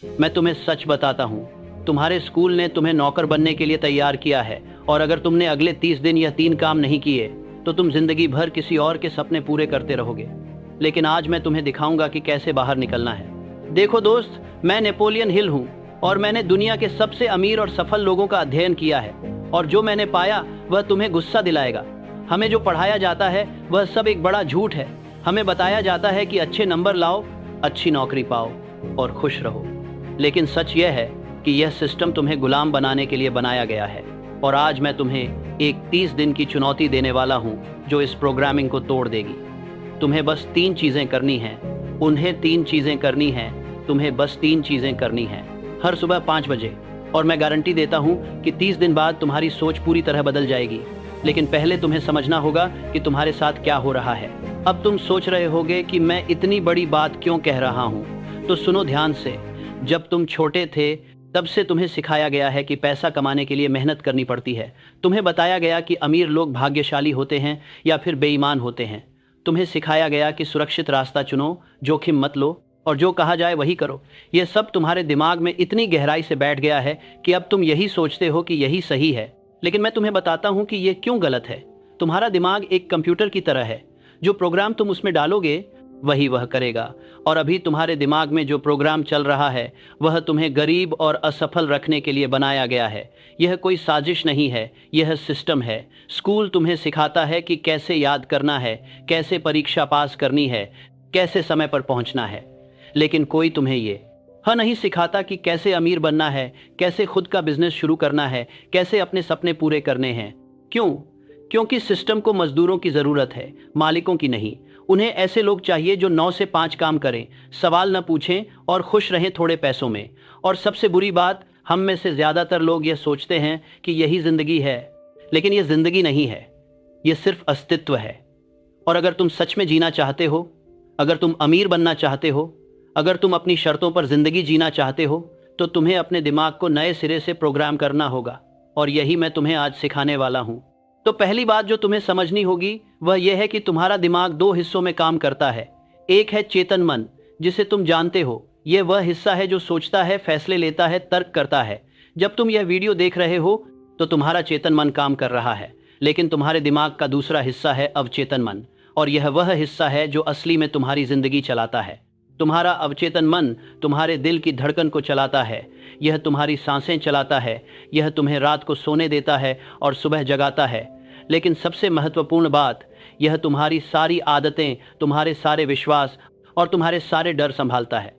मैं तुम्हें सच बताता हूँ, तुम्हारे स्कूल ने तुम्हें नौकर बनने के लिए तैयार किया है, और अगर तुमने अगले 30 दिन यह 3 काम नहीं किए तो तुम जिंदगी भर किसी और के सपने पूरे करते रहोगे। लेकिन आज मैं तुम्हें दिखाऊंगा कि कैसे बाहर निकलना है। देखो दोस्त, मैं नेपोलियन हिल हूँ और मैंने दुनिया के सबसे अमीर और सफल लोगों का अध्ययन किया है, और जो मैंने पाया वह तुम्हें गुस्सा दिलाएगा। हमें जो पढ़ाया जाता है वह सब एक बड़ा झूठ है। हमें बताया जाता है कि अच्छे नंबर लाओ, अच्छी नौकरी पाओ और खुश रहो। लेकिन सच यह है कि यह सिस्टम तुम्हें गुलाम बनाने के लिए बनाया गया है। और आज मैं तुम्हें एक 30 दिन की चुनौती देने वाला हूं जो इस प्रोग्रामिंग को तोड़ देगी। तुम्हें बस 3 चीजें करनी हैं, उन्हें 3 चीजें करनी हैं, तुम्हें बस 3 चीजें करनी हैं, हर सुबह 5 बजे। और मैं गारंटी देता हूं कि 30 दिन बाद तुम्हारी सोच पूरी तरह बदल जाएगी। लेकिन पहले तुम्हें समझना होगा कि तुम्हारे साथ क्या हो रहा है। अब तुम सोच रहे होगे कि मैं इतनी बड़ी बात क्यों कह रहा हूं, तो सुनो ध्यान से। जब तुम छोटे थे तब से तुम्हें सिखाया गया है कि पैसा कमाने के लिए मेहनत करनी पड़ती है। तुम्हें बताया गया कि अमीर लोग भाग्यशाली होते हैं या फिर बेईमान होते हैं। तुम्हें सिखाया गया कि सुरक्षित रास्ता चुनो, जोखिम मत लो, और जो कहा जाए वही करो। यह सब तुम्हारे दिमाग में इतनी गहराई से बैठ गया है कि अब तुम यही सोचते हो कि यही सही है। लेकिन मैं तुम्हें बताता हूं कि यह क्यों गलत है। तुम्हारा दिमाग एक कंप्यूटर की तरह है, जो प्रोग्राम तुम उसमें डालोगे वही वह करेगा। और अभी तुम्हारे दिमाग में जो प्रोग्राम चल रहा है वह तुम्हें गरीब और असफल रखने के लिए बनाया गया है। यह कोई साजिश नहीं है, यह सिस्टम है। स्कूल तुम्हें सिखाता है कि कैसे याद करना है, कैसे परीक्षा पास करनी है, कैसे समय पर पहुंचना है। लेकिन कोई तुम्हें ये नहीं सिखाता कि कैसे अमीर बनना है, कैसे खुद का बिजनेस शुरू करना है, कैसे अपने सपने पूरे करने हैं। क्यों? क्योंकि सिस्टम को मजदूरों की ज़रूरत है, मालिकों की नहीं। उन्हें ऐसे लोग चाहिए जो 9 से 5 काम करें, सवाल न पूछें और खुश रहें थोड़े पैसों में। और सबसे बुरी बात, हम में से ज़्यादातर लोग यह सोचते हैं कि यही ज़िंदगी है। लेकिन यह ज़िंदगी नहीं है, यह सिर्फ अस्तित्व है। और अगर तुम सच में जीना चाहते हो, अगर तुम अमीर बनना चाहते हो, अगर तुम अपनी शर्तों पर ज़िंदगी जीना चाहते हो, तो तुम्हें अपने दिमाग को नए सिरे से प्रोग्राम करना होगा। और यही मैं तुम्हें आज सिखाने वाला हूँ। तो पहली बात जो तुम्हें समझनी होगी वह यह है कि तुम्हारा दिमाग 2 हिस्सों में काम करता है। एक है चेतन मन, जिसे तुम जानते हो। यह वह हिस्सा है जो सोचता है, फैसले लेता है, तर्क करता है। जब तुम यह वीडियो देख रहे हो तो तुम्हारा चेतन मन काम कर रहा है। लेकिन तुम्हारे दिमाग का दूसरा हिस्सा है अवचेतन मन, और यह वह हिस्सा है जो असली में तुम्हारी जिंदगी चलाता है। तुम्हारा अवचेतन मन तुम्हारे दिल की धड़कन को चलाता है, यह तुम्हारी सांसें चलाता है, यह तुम्हें रात को सोने देता है और सुबह जगाता है। लेकिन सबसे महत्वपूर्ण बात, यह तुम्हारी सारी आदतें, तुम्हारे सारे विश्वास और तुम्हारे सारे डर संभालता है।